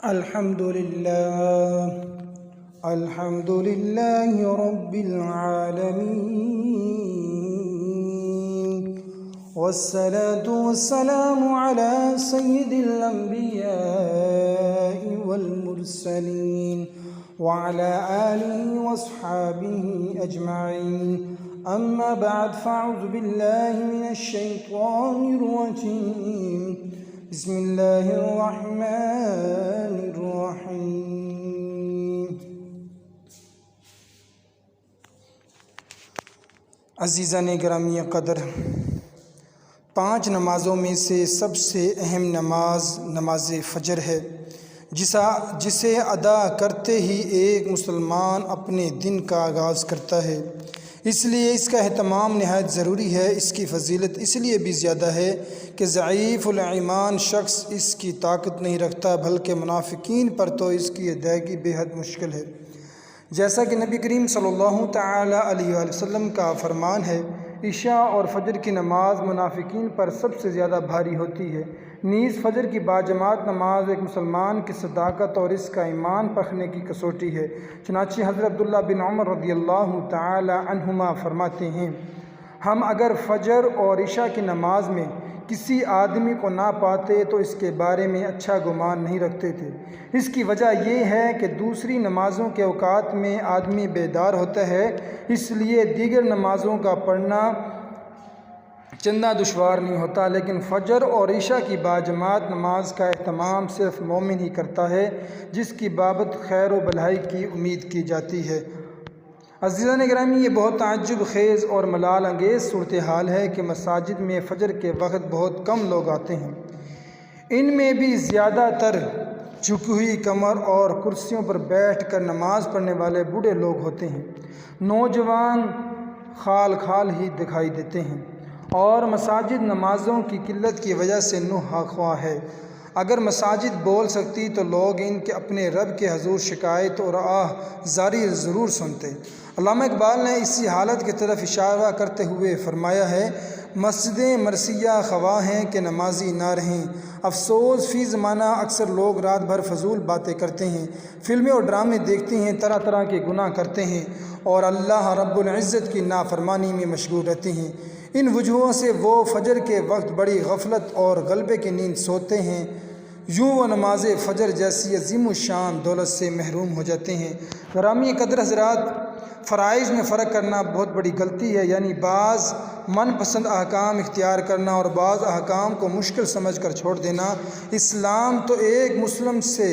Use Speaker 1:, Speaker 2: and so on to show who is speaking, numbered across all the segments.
Speaker 1: الحمد لله رب العالمين والصلاة والسلام على سيد الأنبياء والمرسلين وعلى آله وأصحابه أجمعين أما بعد فأعوذ بالله من الشيطان الرجيم بسم الله الرحمن الرحیم۔ عزیزان گرامی قدر، 5 نمازوں میں سے سب سے اہم نماز فجر ہے، جسے ادا کرتے ہی ایک مسلمان اپنے دن کا آغاز کرتا ہے، اس لیے اس کا اہتمام نہایت ضروری ہے۔ اس کی فضیلت اس لیے بھی زیادہ ہے کہ ضعیف الایمان شخص اس کی طاقت نہیں رکھتا، بلکہ منافقین پر تو اس کی ادائیگی بے حد مشکل ہے۔ جیسا کہ نبی کریم صلی اللہ تعالی علیہ وآلہ وسلم کا فرمان ہے، عشاء اور فجر کی نماز منافقین پر سب سے زیادہ بھاری ہوتی ہے۔ نیز فجر کی باجماعت نماز ایک مسلمان کی صداقت اور اس کا ایمان پرکھنے کی کسوٹی ہے۔ چنانچہ حضرت عبداللہ بن عمر رضی اللہ تعالی عنہما فرماتے ہیں، ہم اگر فجر اور عشاء کی نماز میں کسی آدمی کو نہ پاتے تو اس کے بارے میں اچھا گمان نہیں رکھتے تھے۔ اس کی وجہ یہ ہے کہ دوسری نمازوں کے اوقات میں آدمی بیدار ہوتا ہے، اس لیے دیگر نمازوں کا پڑھنا چندہ دشوار نہیں ہوتا، لیکن فجر اور عشاء کی باجماعت نماز کا اہتمام صرف مومن ہی کرتا ہے، جس کی بابت خیر و بھلائی کی امید کی جاتی ہے۔ عزیزان گرامی، یہ بہت تعجب خیز اور ملال انگیز صورتحال ہے کہ مساجد میں فجر کے وقت بہت کم لوگ آتے ہیں، ان میں بھی زیادہ تر جھکی ہوئی کمر اور کرسیوں پر بیٹھ کر نماز پڑھنے والے بوڑھے لوگ ہوتے ہیں۔ نوجوان خال ہی دکھائی دیتے ہیں، اور مساجد نمازوں کی قلت کی وجہ سے نوحہ ہے۔ اگر مساجد بول سکتی تو لوگ ان کے اپنے رب کے حضور شکایت اور آہ زاری ضرور سنتے۔ علامہ اقبال نے اسی حالت کی طرف اشارہ کرتے ہوئے فرمایا ہے، مسجدیں مرثیہ خواہ ہیں کہ نمازی نہ رہیں، افسوس فی زمانہ اکثر لوگ رات بھر فضول باتیں کرتے ہیں، فلمیں اور ڈرامے دیکھتے ہیں، طرح طرح کے گناہ کرتے ہیں اور اللہ رب العزت کی نافرمانی میں مشغول رہتے ہیں۔ ان وجوہوں سے وہ فجر کے وقت بڑی غفلت اور غلبے کی نیند سوتے ہیں، یوں وہ نماز فجر جیسی عظیم الشان دولت سے محروم ہو جاتے ہیں۔ گرامی قدر حضرات، فرائض میں فرق کرنا بہت بڑی غلطی ہے، یعنی بعض من پسند احکام اختیار کرنا اور بعض احکام کو مشکل سمجھ کر چھوڑ دینا۔ اسلام تو ایک مسلم سے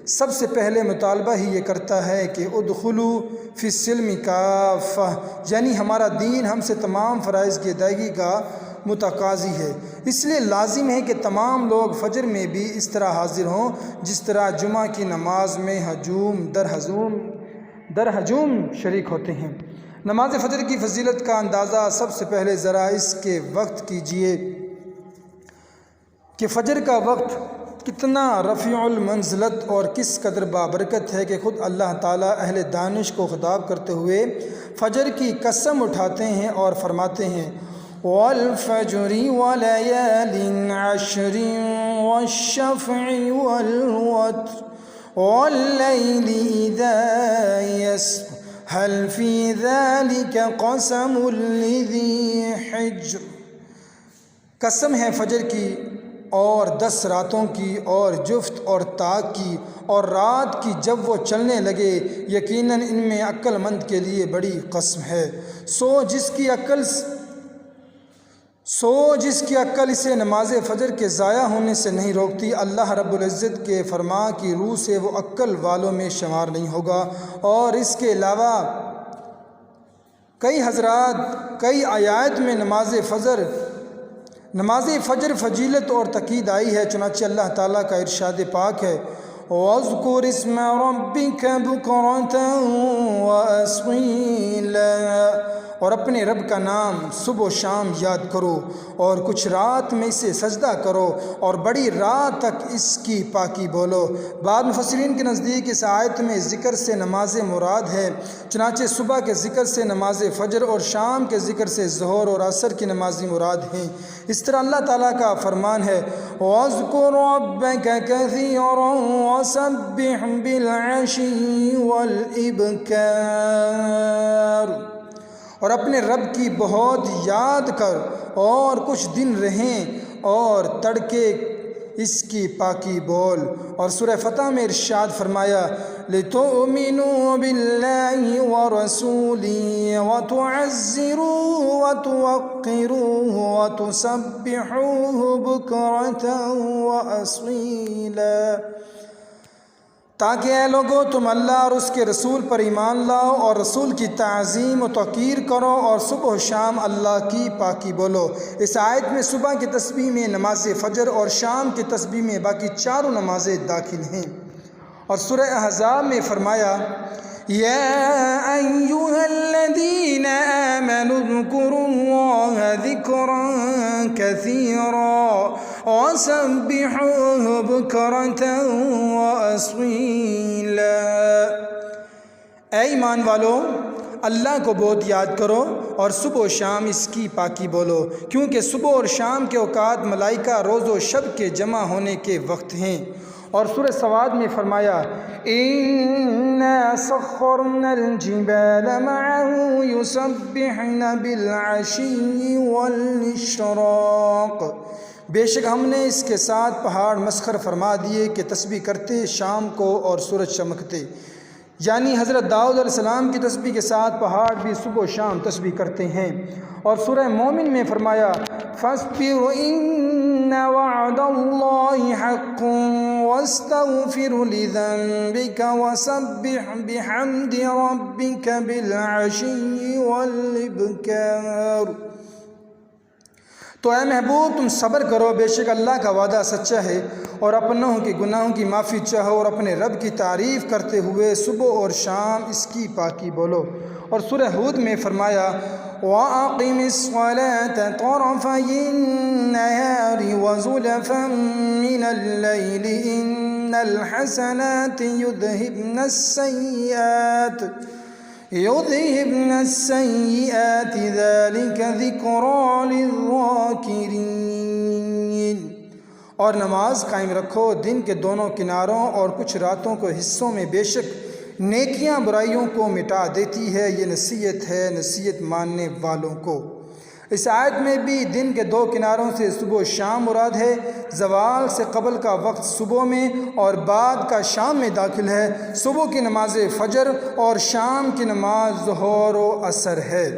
Speaker 1: سب سے پہلے مطالبہ ہی یہ کرتا ہے کہ ادخلوا فی السلم کافہ، یعنی ہمارا دین ہم سے تمام فرائض کی ادائیگی کا متقاضی ہے۔ اس لیے لازم ہے کہ تمام لوگ فجر میں بھی اس طرح حاضر ہوں جس طرح جمعہ کی نماز میں ہجوم در ہجوم شریک ہوتے ہیں۔ نماز فجر کی فضیلت کا اندازہ سب سے پہلے ذرا اس کے وقت کیجئے کہ فجر کا وقت کتنا رفیع المنزلت اور کس قدر بابرکت ہے کہ خود اللہ تعالیٰ اہل دانش کو خطاب کرتے ہوئے فجر کی قسم اٹھاتے ہیں اور فرماتے ہیں، وَالْفَجْرِ وَلَيَالٍ عَشْرٍ وَالشَّفْعِ وَالْوَتْرِ وَاللَّيْلِ إِذَا يَسْرِ هَلْ فِي ذَلِكَ قَسَمٌ لِذِي حِجْرٍ۔ قسم ہے فجر کی اور 10 راتوں کی اور جفت اور طاق کی اور رات کی جب وہ چلنے لگے، یقیناً ان میں عقل مند کے لیے بڑی قسم ہے۔ سو جس کی عقل اسے نماز فجر کے ضائع ہونے سے نہیں روکتی، اللہ رب العزت کے فرما کی روح سے وہ عقل والوں میں شمار نہیں ہوگا۔ اور اس کے علاوہ کئی حضرات کئی آیات میں نماز فجر فضیلت اور تاکید آئی ہے، چنانچہ اللہ تعالیٰ کا ارشاد پاک ہے، وَاذْكُرِ اسْمَ رَبِّكَ بُكْرَةً وَأَصِيلًا اور اپنے رب کا نام صبح و شام یاد کرو، اور کچھ رات میں اسے سجدہ کرو اور بڑی رات تک اس کی پاکی بولو۔ بعض مفسرین کے نزدیک اس آیت میں ذکر سے نماز مراد ہے، چنانچہ صبح کے ذکر سے نماز فجر اور شام کے ذکر سے ظہر اور عصر کی نماز مراد ہیں۔ اس طرح اللہ تعالیٰ کا فرمان ہے وَاذْكُر رَبَّكَ كَثِيرًا وَسَبِّحْ بِالْعَشِيِّ وَالْإِبْكَارِ، اور اپنے رب کی بہت یاد کر اور کچھ دن رہیں اور تڑکے اس کی پاکی بول۔ اور سورہ فتح میں ارشاد فرمایا لِتُؤْمِنُوا بِاللَّهِ وَرَسُولِهِ وَتُعَزِّرُوهُ وَتُوَقِّرُوهُ وَتُسَبِّحُوهُ بُكْرَةً وَأَصِيلًا، تاکہ اے لوگو تم اللہ اور اس کے رسول پر ایمان لاؤ اور رسول کی تعظیم و توقیر کرو اور صبح و شام اللہ کی پاکی بولو۔ اس آیت میں صبح کی تسبیح میں نماز فجر اور شام کی تسبیح میں باقی چاروں نمازیں داخل ہیں۔ اور سورہ احزاب میں فرمایا یا ایھا الذین آمنوا اذکروا اللہ ذکرا کثیرا وسبحوہ بکرۃ وأصیلا، اے ایمان والو اللہ کو بہت یاد کرو اور صبح و شام اس کی پاکی بولو، کیونکہ صبح اور شام کے اوقات ملائکہ روز و شب کے جمع ہونے کے وقت ہیں۔ اور سورہ سواد میں فرمایا اِنَّا سَخَّرْنَا الْجِبَالَ مَعَهُ يُسَبِّحْنَ بِالْعَشِيِّ وَالْإِشْرَاقِ، بے شک ہم نے اس کے ساتھ پہاڑ مسخر فرما دیے کہ تسبیح کرتے شام کو اور سورج چمکتے، یعنی حضرت داؤد علیہ السلام کی تسبیح کے ساتھ پہاڑ بھی صبح و شام تسبیح کرتے ہیں۔ اور سورہ مومن میں فرمایا فاصبر ان وعد اللہ حق واستغفر لذنبک وسبح بحمد ربک بالعشی والابکار، تو اے محبوب تم صبر کرو، بے شک اللہ کا وعدہ سچا ہے، اور اپنوں کے گناہوں کی معافی چاہو اور اپنے رب کی تعریف کرتے ہوئے صبح اور شام اس کی پاکی بولو۔ اور سورہ ہود میں فرمایا وَأَقِمِ الصَّلَاةَ طَرَفَيِ النَّهَارِ وَزُلَفًا مِّنَ اللَّيْلِ إِنَّ الْحَسَنَاتِ يُذْهِبْنَ السَّيِّئَاتِ ذَلِكَ ذِكْرَىٰ لِلذَّاكِرِينَ، اور نماز قائم رکھو دن کے دونوں کناروں اور کچھ راتوں کو حصوں میں، بے شک نیکیاں برائیوں کو مٹا دیتی ہے، یہ نصیحت ہے نصیحت ماننے والوں کو۔ اس آیت میں بھی دن کے دو کناروں سے صبح و شام مراد ہے، زوال سے قبل کا وقت صبح میں اور بعد کا شام میں داخل ہے، صبح کی نماز فجر اور شام کی نماز ظہر و عصر ہے۔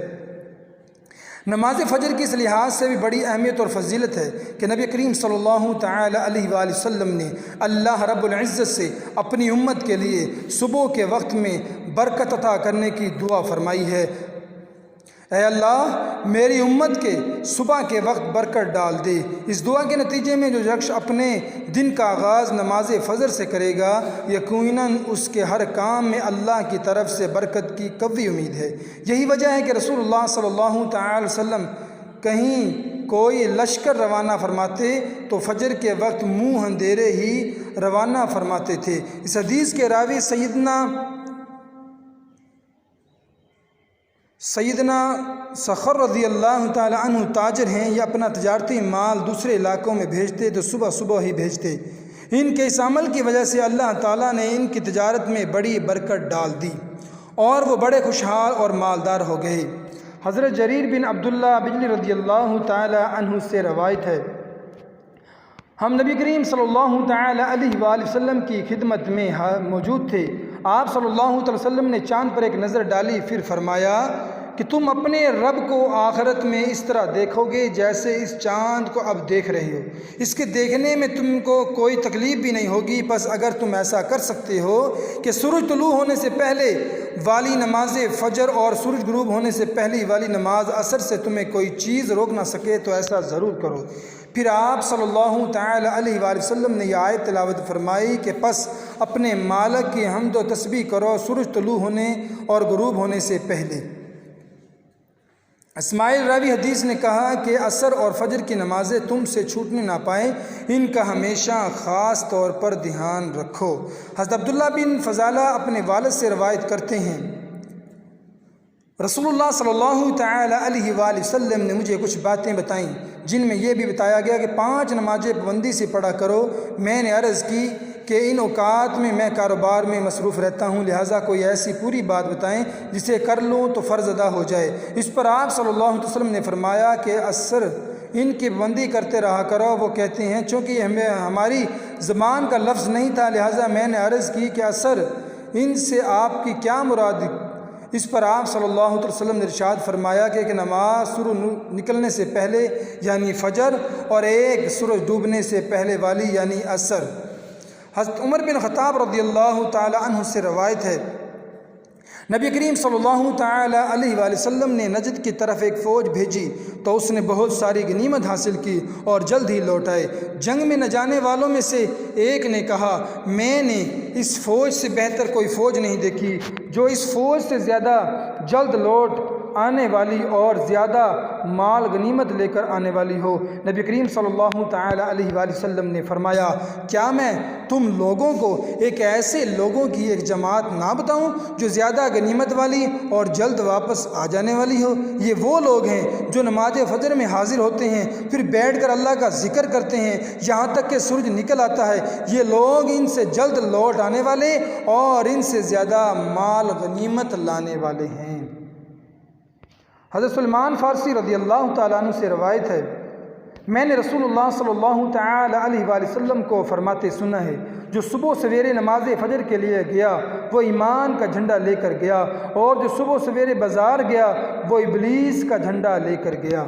Speaker 1: نماز فجر کی اس لحاظ سے بھی بڑی اہمیت اور فضیلت ہے کہ نبی کریم صلی اللہ تعالی علیہ وآلہ وسلم نے اللہ رب العزت سے اپنی امت کے لیے صبح کے وقت میں برکت عطا کرنے کی دعا فرمائی ہے، اے اللہ میری امت کے صبح کے وقت برکت ڈال دے۔ اس دعا کے نتیجے میں جو شخص اپنے دن کا آغاز نماز فجر سے کرے گا، یقیناً اس کے ہر کام میں اللہ کی طرف سے برکت کی قوی امید ہے۔ یہی وجہ ہے کہ رسول اللہ صلی اللہ تعالی وسلم کہیں کوئی لشکر روانہ فرماتے تو فجر کے وقت منہ اندھیرے ہی روانہ فرماتے تھے۔ اس حدیث کے راوی سیدنا سخر رضی اللہ تعالی عنہ تاجر ہیں، یہ اپنا تجارتی مال دوسرے علاقوں میں بھیجتے تو صبح صبح ہی بھیجتے۔ ان کے اس عمل کی وجہ سے اللہ تعالیٰ نے ان کی تجارت میں بڑی برکت ڈال دی اور وہ بڑے خوشحال اور مالدار ہو گئے۔ حضرت جریر بن عبداللہ بجلی رضی اللہ تعالی عنہ سے روایت ہے، ہم نبی کریم صلی اللہ تعالی علیہ وآلہ وسلم کی خدمت میں موجود تھے۔ آپ صلی اللہ علیہ وسلم نے چاند پر ایک نظر ڈالی، پھر فرمایا کہ تم اپنے رب کو آخرت میں اس طرح دیکھو گے جیسے اس چاند کو اب دیکھ رہے ہو، اس کے دیکھنے میں تم کو کوئی تکلیف بھی نہیں ہوگی، بس اگر تم ایسا کر سکتے ہو کہ سورج طلوع ہونے سے پہلے والی نماز فجر اور سورج غروب ہونے سے پہلی والی نماز عصر سے تمہیں کوئی چیز روک نہ سکے تو ایسا ضرور کرو۔ پھر آپ صلی اللہ تعالی علیہ وآلہ وسلم نے یہ آیت تلاوت فرمائی کہ پس اپنے مالک کی حمد و تسبیح کرو سورج طلوع ہونے اور غروب ہونے سے پہلے۔ اسماعیل راوی حدیث نے کہا کہ عصر اور فجر کی نمازیں تم سے چھوٹنے نہ پائیں، ان کا ہمیشہ خاص طور پر دھیان رکھو۔ حضرت عبداللہ بن فضالہ اپنے والد سے روایت کرتے ہیں، رسول اللہ صلی اللہ تعالی علیہ وآلہ وسلم نے مجھے کچھ باتیں بتائیں جن میں یہ بھی بتایا گیا کہ 5 نمازیں پابندی سے پڑھا کرو۔ میں نے عرض کی کہ ان اوقات میں کاروبار میں مصروف رہتا ہوں، لہٰذا کوئی ایسی پوری بات بتائیں جسے کر لوں تو فرض ادا ہو جائے۔ اس پر آپ صلی اللہ علیہ وسلم نے فرمایا کہ عصر ان کی پابندی کرتے رہا کرو۔ وہ کہتے ہیں چونکہ ہماری زبان کا لفظ نہیں تھا، لہٰذا میں نے عرض کی کہ عصر ان سے آپ کی کیا مراد؟ اس پر آپ صلی اللہ علیہ وسلم نے ارشاد فرمایا کہ ایک نماز سورج نکلنے سے پہلے یعنی فجر، اور ایک سورج ڈوبنے سے پہلے والی یعنی عصر۔ حضرت عمر بن خطاب رضی اللہ تعالی عنہ سے روایت ہے، نبی کریم صلی اللہ تعالی علیہ وآلہ وسلم نے نجد کی طرف ایک فوج بھیجی تو اس نے بہت ساری غنیمت حاصل کی اور جلد ہی لوٹ آئے۔ جنگ میں نہ جانے والوں میں سے ایک نے کہا، میں نے اس فوج سے بہتر کوئی فوج نہیں دیکھی جو اس فوج سے زیادہ جلد لوٹ آنے والی اور زیادہ مال غنیمت لے کر آنے والی ہو۔ نبی کریم صلی اللہ تعالی علیہ وآلہ وسلم نے فرمایا، کیا میں تم لوگوں کو ایک ایسے لوگوں کی ایک جماعت نہ بتاؤں جو زیادہ غنیمت والی اور جلد واپس آ جانے والی ہو؟ یہ وہ لوگ ہیں جو نماز فجر میں حاضر ہوتے ہیں، پھر بیٹھ کر اللہ کا ذکر کرتے ہیں یہاں تک کہ سورج نکل آتا ہے۔ یہ لوگ ان سے جلد لوٹ آنے والے اور ان سے زیادہ مال غنیمت لانے والے ہیں۔ حضرت سلمان فارسی رضی اللہ تعالیٰ عنہ سے روایت ہے، میں نے رسول اللہ صلی اللہ تعالی علیہ وآلہ وسلم کو فرماتے سنا ہے، جو صبح سویرے نماز فجر کے لیے گیا وہ ایمان کا جھنڈا لے کر گیا، اور جو صبح سویرے بازار گیا وہ ابلیس کا جھنڈا لے کر گیا۔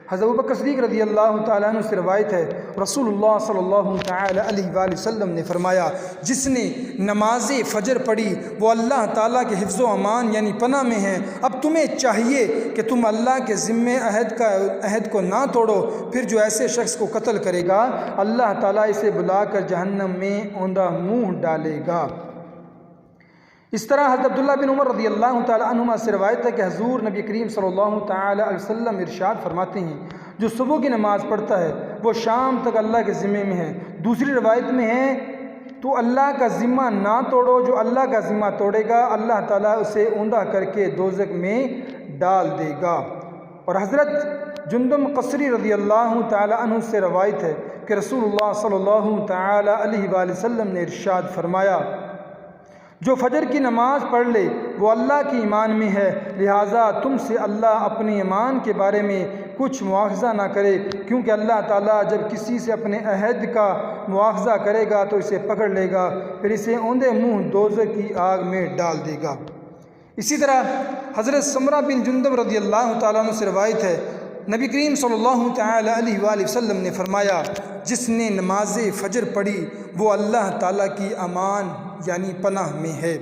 Speaker 1: حضرت ابوبکر صدیق رضی اللہ تعالیٰ عنہ سے روایت ہے، رسول اللہ صلی اللہ تعالی علیہ وآلہ وسلم نے فرمایا، جس نے نماز فجر پڑھی وہ اللہ تعالیٰ کے حفظ و امان یعنی پناہ میں ہے۔ اب تمہیں چاہیے کہ تم اللہ کے ذمے عہد کو نہ توڑو، پھر جو ایسے شخص کو قتل کرے گا اللہ تعالیٰ اسے بلا کر جہنم میں اوندا منہ ڈالے گا۔ اس طرح حضرت عبداللہ بن عمر رضی اللہ تعالی عنہما سے روایت ہے کہ حضور نبی کریم صلی اللہ تعالی علیہ وسلم ارشاد فرماتے ہیں، جو صبح کی نماز پڑھتا ہے وہ شام تک اللہ کے ذمے میں ہے۔ دوسری روایت میں ہے، تو اللہ کا ذمہ نہ توڑو، جو اللہ کا ذمہ توڑے گا اللہ تعالیٰ اسے اوندا کر کے دوزخ میں ڈال دے گا۔ اور حضرت جندب قصری رضی اللہ تعالی عنہ سے روایت ہے کہ رسول اللہ صلی اللہ تعالی علیہ وآلہ وسلم نے ارشاد فرمایا، جو فجر کی نماز پڑھ لے وہ اللہ کی ایمان میں ہے، لہٰذا تم سے اللہ اپنے ایمان کے بارے میں کچھ مواخذہ نہ کرے، کیونکہ اللہ تعالیٰ جب کسی سے اپنے عہد کا مواخذہ کرے گا تو اسے پکڑ لے گا، پھر اسے اوندے منہ دوزخ کی آگ میں ڈال دے گا۔ اسی طرح حضرت سمرہ بن جندب رضی اللہ تعالیٰ عنہ سے روایت ہے، نبی کریم صلی اللہ تعالی علیہ وآلہ وسلم نے فرمایا، جس نے نماز فجر پڑھی وہ اللہ تعالیٰ کی امان یعنی پناہ میں ہے۔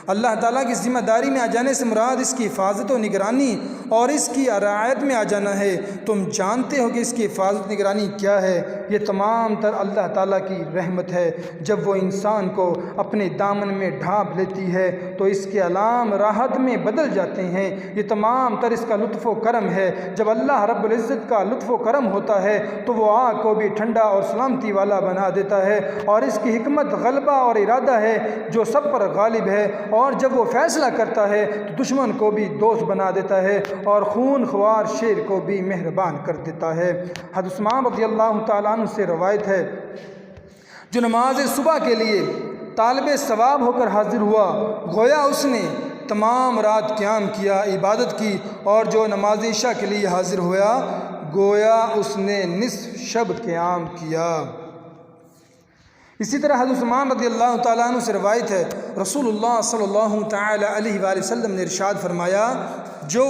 Speaker 1: اللہ تعالیٰ کی ذمہ داری میں آ جانے سے مراد اس کی حفاظت و نگرانی اور اس کی رعایت میں آ جانا ہے۔ تم جانتے ہو کہ اس کی حفاظت نگرانی کیا ہے؟ یہ تمام تر اللہ تعالیٰ کی رحمت ہے۔ جب وہ انسان کو اپنے دامن میں ڈھانپ لیتی ہے تو اس کے علام راحت میں بدل جاتے ہیں۔ یہ تمام تر اس کا لطف و کرم ہے۔ جب اللہ رب العزت کا لطف و کرم ہوتا ہے تو وہ آگ کو بھی ٹھنڈا اور سلامتی والا بنا دیتا ہے، اور اس کی حکمت غلبہ اور ارادہ ہے جو سب پر غالب ہے، اور جب وہ فیصلہ کرتا ہے تو دشمن کو بھی دوست بنا دیتا ہے اور خون خوار شیر کو بھی مہربان کر دیتا ہے۔ حضرت عثمان رضی اللہ تعالیٰ عنہ سے روایت ہے، جو نماز صبح کے لیے طالب ثواب ہو کر حاضر ہوا گویا اس نے تمام رات قیام کیا، عبادت کی، اور جو نماز عشاء کے لیے حاضر ہوا گویا اس نے نصف شب قیام کیا۔ اسی طرح حضرت عثمان رضی اللہ تعالیٰ عنہ سے روایت ہے، رسول اللہ صلی اللہ تعالی علیہ وآلہ وسلم نے ارشاد فرمایا، جو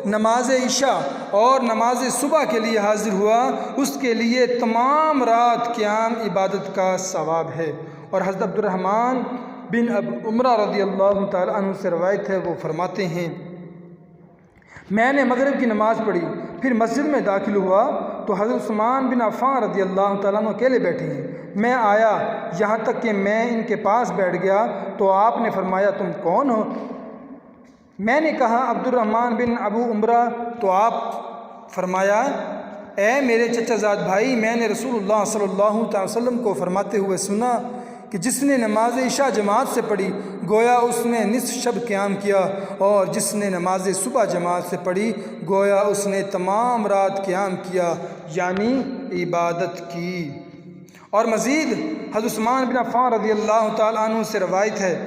Speaker 1: نماز عشاء اور نماز صبح کے لیے حاضر ہوا اس کے لیے تمام رات قیام عبادت کا ثواب ہے۔ اور حضرت عبد الرحمن بن عمرہ رضی اللہ تعالیٰ عنہ سے روایت ہے، وہ فرماتے ہیں، میں نے مغرب کی نماز پڑھی، پھر مسجد میں داخل ہوا تو حضرت عثمان بن عفان رضی اللہ تعالیٰ عنہ اکیلے بیٹھے ہیں۔ میں آیا یہاں تک کہ میں ان کے پاس بیٹھ گیا تو آپ نے فرمایا، تم کون ہو؟ میں نے کہا عبد الرحمن بن ابو عمرہ، تو آپ فرمایا اے میرے چچا زاد بھائی، میں نے رسول اللہ صلی اللہ تعالی وسلم کو فرماتے ہوئے سنا کہ جس نے نماز عشاء جماعت سے پڑھی گویا اس نے نصف شب قیام کیا، اور جس نے نماز صبح جماعت سے پڑھی گویا اس نے تمام رات قیام کیا، یعنی عبادت کی۔ اور مزید حضرت عثمان بن عفان رضی اللہ تعالیٰ عنہ سے روایت ہے،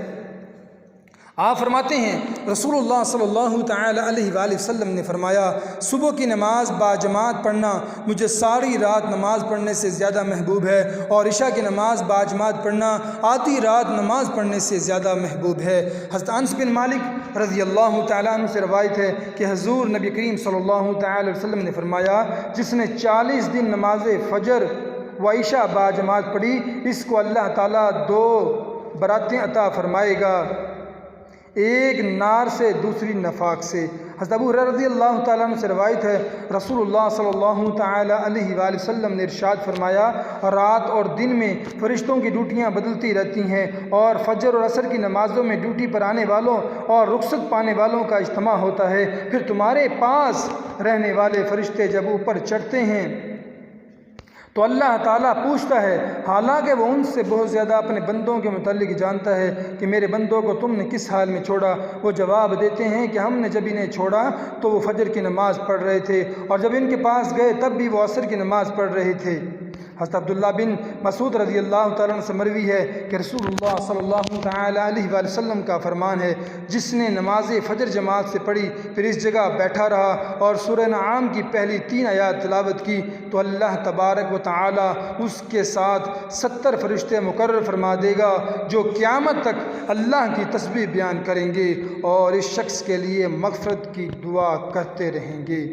Speaker 1: آپ فرماتے ہیں رسول اللہ صلی اللہ تعالی علیہ وآلہ وسلم نے فرمایا صبح کی نماز باجماعت پڑھنا مجھے ساری رات نماز پڑھنے سے زیادہ محبوب ہے، اور عشاء کی نماز باجماعت پڑھنا آدھی رات نماز پڑھنے سے زیادہ محبوب ہے۔ حضرت انس بن مالک رضی اللہ تعالیٰ عنہ سے روایت ہے کہ حضور نبی کریم صلی اللہ تعالی علیہ وسلم نے فرمایا جس نے 40 دن نماز فجر و عشاء باجماعت پڑھی اس کو اللہ تعالیٰ 2 براتیں عطا فرمائے گا، ایک نار سے دوسری نفاق سے۔ حضرت ابو ہریرہ رضی اللہ تعالیٰ عنہ سے روایت ہے رسول اللہ صلی اللہ تعالی علیہ وآلہ وسلم نے ارشاد فرمایا رات اور دن میں فرشتوں کی ڈیوٹیاں بدلتی رہتی ہیں، اور فجر اور عصر کی نمازوں میں ڈیوٹی پر آنے والوں اور رخصت پانے والوں کا اجتماع ہوتا ہے، پھر تمہارے پاس رہنے والے فرشتے جب اوپر چڑھتے ہیں تو اللہ تعالیٰ پوچھتا ہے، حالانکہ وہ ان سے بہت زیادہ اپنے بندوں کے متعلق جانتا ہے، کہ میرے بندوں کو تم نے کس حال میں چھوڑا؟ وہ جواب دیتے ہیں کہ ہم نے جب انہیں چھوڑا تو وہ فجر کی نماز پڑھ رہے تھے، اور جب ان کے پاس گئے تب بھی وہ عصر کی نماز پڑھ رہے تھے۔ حضرت عبداللہ بن مسعود رضی اللہ تعالیٰ عنہ سے مروی ہے کہ رسول اللہ صلی اللہ تعالی علیہ وآلہ وسلم کا فرمان ہے، جس نے نماز فجر جماعت سے پڑھی پھر اس جگہ بیٹھا رہا اور سورہ انعام کی پہلی 3 آیات تلاوت کی تو اللہ تبارک و تعالی اس کے ساتھ 70 فرشتے مقرر فرما دے گا جو قیامت تک اللہ کی تسبیح بیان کریں گے اور اس شخص کے لیے مغفرت کی دعا کرتے رہیں گے۔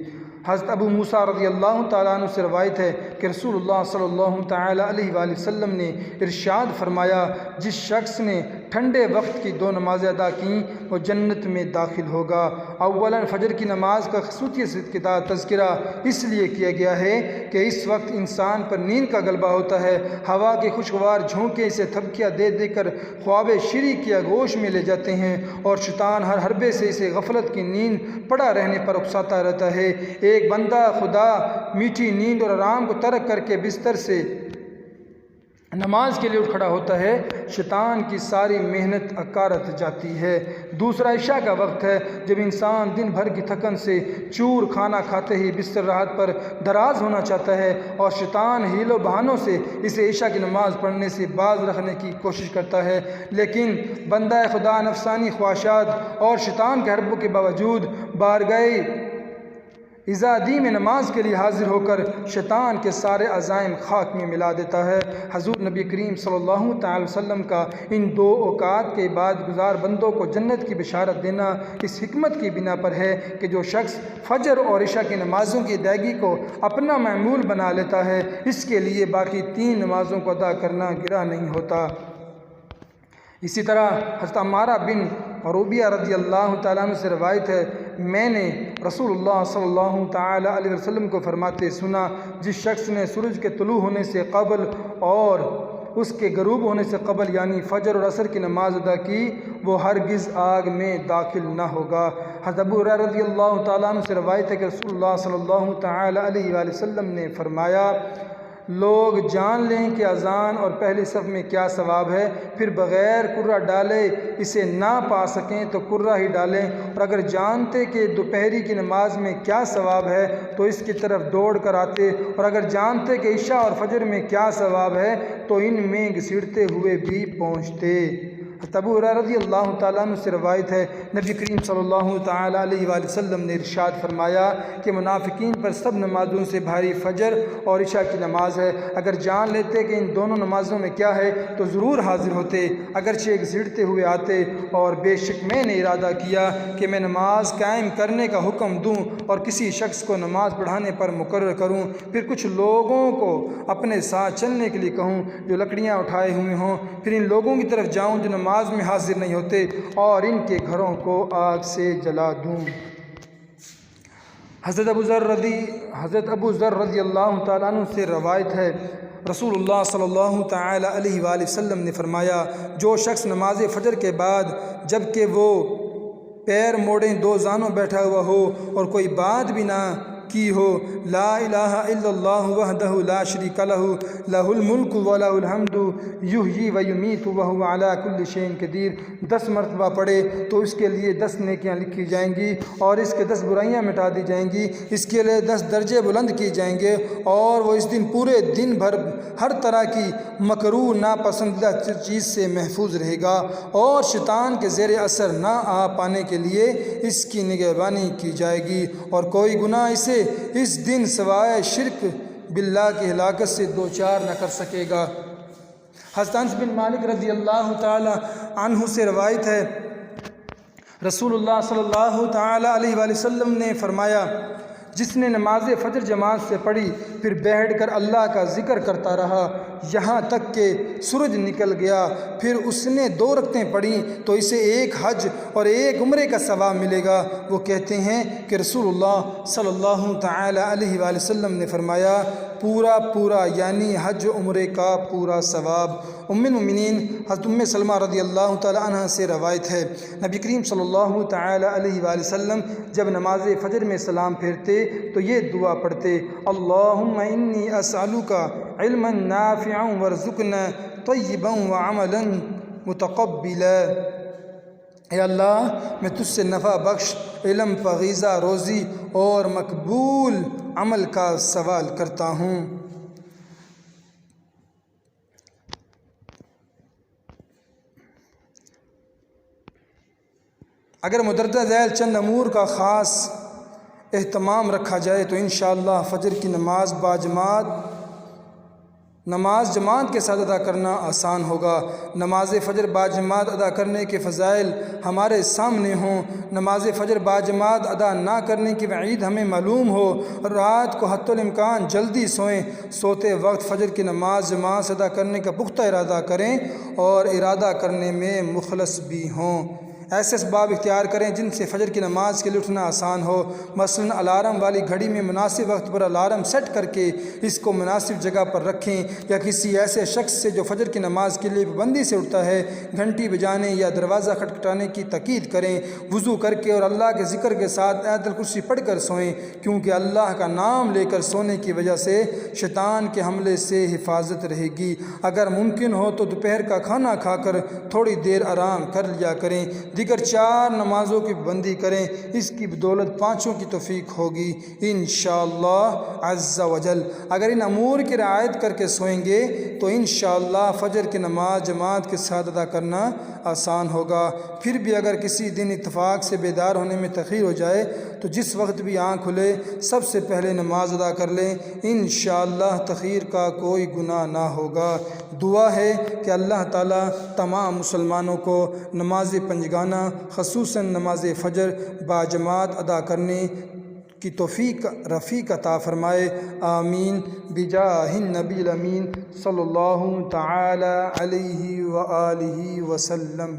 Speaker 1: حضرت ابو موسیٰ رضی اللہ تعالیٰ عنہ سے روایت ہے کہ رسول اللہ صلی اللہ تعالی علیہ وآلہ وسلم نے ارشاد فرمایا جس شخص نے ٹھنڈے وقت کی 2 نمازیں ادا کیں وہ جنت میں داخل ہوگا۔ اولاً فجر کی نماز کا خصوصیت کا تذکرہ اس لیے کیا گیا ہے کہ اس وقت انسان پر نیند کا غلبہ ہوتا ہے، ہوا کے خوشگوار جھونکے اسے تھپکیاں دے دے کر خواب شری کی آغوش میں لے جاتے ہیں، اور شیطان ہر حربے سے اسے غفلت کی نیند پڑا رہنے پر اکساتا رہتا ہے۔ ایک بندہ خدا میٹھی نیند اور آرام کو ترک کر کے بستر سے نماز کے لیے اٹھ کھڑا ہوتا ہے، شیطان کی ساری محنت اکارت جاتی ہے۔ دوسرا عشاء کا وقت ہے جب انسان دن بھر کی تھکن سے چور کھانا کھاتے ہی بستر راحت پر دراز ہونا چاہتا ہے، اور شیطان حیل و بہانوں سے اسے عشاء کی نماز پڑھنے سے باز رکھنے کی کوشش کرتا ہے، لیکن بندہ خدا نفسانی خواہشات اور شیطان کے حربوں کے باوجود بارگاہ ازادی میں نماز کے لیے حاضر ہو کر شیطان کے سارے عزائم خاک میں ملا دیتا ہے۔ حضور نبی کریم صلی اللہ تعالی وسلم کا ان 2 اوقات کے بعد گزار بندوں کو جنت کی بشارت دینا اس حکمت کی بنا پر ہے کہ جو شخص فجر اور عشاء کی نمازوں کی ادائیگی کو اپنا معمول بنا لیتا ہے اس کے لیے باقی 3 نمازوں کو ادا کرنا گرا نہیں ہوتا۔ اسی طرح حضرت عمارہ بن روبیہ رضی اللہ تعالیٰ عنہ سے روایت ہے میں نے رسول اللہ صلی اللہ تعالی علیہ وسلم کو فرماتے سنا جس شخص نے سورج کے طلوع ہونے سے قبل اور اس کے غروب ہونے سے قبل یعنی فجر اور عصر کی نماز ادا کی وہ ہرگز آگ میں داخل نہ ہوگا۔ حضرت ابو ہریرہ رضی اللہ تعالیٰ عنہ سے روایت ہے کہ رسول اللہ صلی اللہ تعالی علیہ وآلہ وسلم نے فرمایا لوگ جان لیں کہ اذان اور پہلی صف میں کیا ثواب ہے، پھر بغیر کرہ ڈالے اسے نہ پا سکیں تو کرہ ہی ڈالیں، اور اگر جانتے کہ دوپہری کی نماز میں کیا ثواب ہے تو اس کی طرف دوڑ کر آتے، اور اگر جانتے کہ عشاء اور فجر میں کیا ثواب ہے تو ان میں گھسیٹتے ہوئے بھی پہنچتے۔ ابو ہریرہ رضی اللہ تعالیٰ عنہ سے روایت ہے نبی کریم صلی اللہ تعالی علیہ وآلہ وسلم نے ارشاد فرمایا کہ منافقین پر سب نمازوں سے بھاری فجر اور عشاء کی نماز ہے، اگر جان لیتے کہ ان دونوں نمازوں میں کیا ہے تو ضرور حاضر ہوتے، اگرچہ گھسیٹتے ہوئے آتے، اور بے شک میں نے ارادہ کیا کہ میں نماز قائم کرنے کا حکم دوں اور کسی شخص کو نماز پڑھانے پر مقرر کروں، پھر کچھ لوگوں کو اپنے ساتھ چلنے کے لیے کہوں جو لکڑیاں اٹھائے ہوئے ہوں، پھر ان لوگوں کی طرف جاؤں جو نماز میں حاضر نہیں ہوتے اور ان کے گھروں کو آگ سے جلا دوں۔ حضرت ابو ذر رضی اللہ تعالیٰ عنہ سے روایت ہے رسول اللہ صلی اللہ تعالی علیہ وآلہ وسلم نے فرمایا جو شخص نماز فجر کے بعد جب کہ وہ پیر موڑیں دو زانوں بیٹھا ہوا ہو اور کوئی بات بھی نہ کی ہو، لا الہ الا اللہ وحدہ لا شریک لہ لہ الملک ولہ الحمد یحیی و یمیت وہو علی کل شیء قدیر 10 مرتبہ پڑھے تو اس کے لیے 10 نیکیاں لکھی جائیں گی اور اس کے 10 برائیاں مٹا دی جائیں گی، اس کے لیے 10 درجے بلند کیے جائیں گے، اور وہ اس دن پورے دن بھر ہر طرح کی مکروہ ناپسندیدہ چیز سے محفوظ رہے گا، اور شیطان کے زیر اثر نہ آ پانے کے لیے اس کی نگہبانی کی جائے گی، اور کوئی گناہ اسے اس دن سوائے شرک باللہ کی ہلاکت سے دوچار نہ کر سکے گا۔ حضرت انس بن مالک رضی اللہ تعالی عنہ سے روایت ہے، رسول اللہ صلی اللہ تعالی علیہ وآلہ وسلم نے فرمایا، جس نے نماز فجر جماعت سے پڑھی پھر بیٹھ کر اللہ کا ذکر کرتا رہا یہاں تک کہ سورج نکل گیا، پھر اس نے 2 رکعتیں پڑھیں تو اسے 1 حج اور 1 عمرے کا ثواب ملے گا۔ وہ کہتے ہیں کہ رسول اللہ صلی اللہ تعالی علیہ وآلہ وسلم نے فرمایا، پورا یعنی حج و عمرے کا پورا ثواب۔ ام المؤمنین حضرت ام سلمہ رضی اللہ تعالی عنہ سے روایت ہے، نبی کریم صلی اللہ تعالی علیہ وآلہ وسلم جب نماز فجر میں سلام پھیرتے تو یہ دعا پڑھتے، اللہم انی اسألک علما نافعا وارزقنا طیبا وعملا متقبلا۔ اے اللہ میں تجھ سے نفع بخش، علم پاکیزہ روزی اور مقبول عمل کا سوال کرتا ہوں۔ اگر مدرجہ ذیل چند امور کا خاص اہتمام رکھا جائے تو انشاءاللہ فجر کی نماز جماعت کے ساتھ ادا کرنا آسان ہوگا۔ نماز فجر باجماعت ادا کرنے کے فضائل ہمارے سامنے ہوں، نماز فجر باجماعت ادا نہ کرنے کی وعید ہمیں معلوم ہو، رات کو حتی الامکان جلدی سوئیں، سوتے وقت فجر کی نماز جماعت سے ادا کرنے کا پختہ ارادہ کریں اور ارادہ کرنے میں مخلص بھی ہوں۔ ایسے اسباب اختیار کریں جن سے فجر کی نماز کے لیے اٹھنا آسان ہو، مثلا الارم والی گھڑی میں مناسب وقت پر الارم سیٹ کر کے اس کو مناسب جگہ پر رکھیں، یا کسی ایسے شخص سے جو فجر کی نماز کے لیے پابندی سے اٹھتا ہے گھنٹی بجانے یا دروازہ کھٹکھٹانے کی تاکید کریں۔ وضو کر کے اور اللہ کے ذکر کے ساتھ آیت الکرسی پڑھ کر سوئیں، کیونکہ اللہ کا نام لے کر سونے کی وجہ سے شیطان کے حملے سے حفاظت رہے گی۔ اگر ممکن ہو تو دوپہر کا کھانا کھا کر تھوڑی دیر آرام کر لیا کریں، دیگر 4 نمازوں کی پابندی کریں، اس کی بدولت 5 کی توفیق ہوگی انشاءاللہ عز و جل۔ اگر ان امور کی رعایت کر کے سوئیں گے تو انشاءاللہ فجر کی نماز جماعت کے ساتھ ادا کرنا آسان ہوگا۔ پھر بھی اگر کسی دن اتفاق سے بیدار ہونے میں تاخیر ہو جائے تو جس وقت بھی آنکھ کھلے سب سے پہلے نماز ادا کر لیں، انشاءاللہ تاخیر کا کوئی گناہ نہ ہوگا۔ دعا ہے کہ اللہ تعالیٰ تمام مسلمانوں کو نماز پنجگانہ خصوصاً نماز فجر باجماعت ادا کرنے کی توفیق رفیق عطا فرمائے، آمین بجاہ النبی الامین صلی اللہ تعالی علیہ وآلہ وسلم۔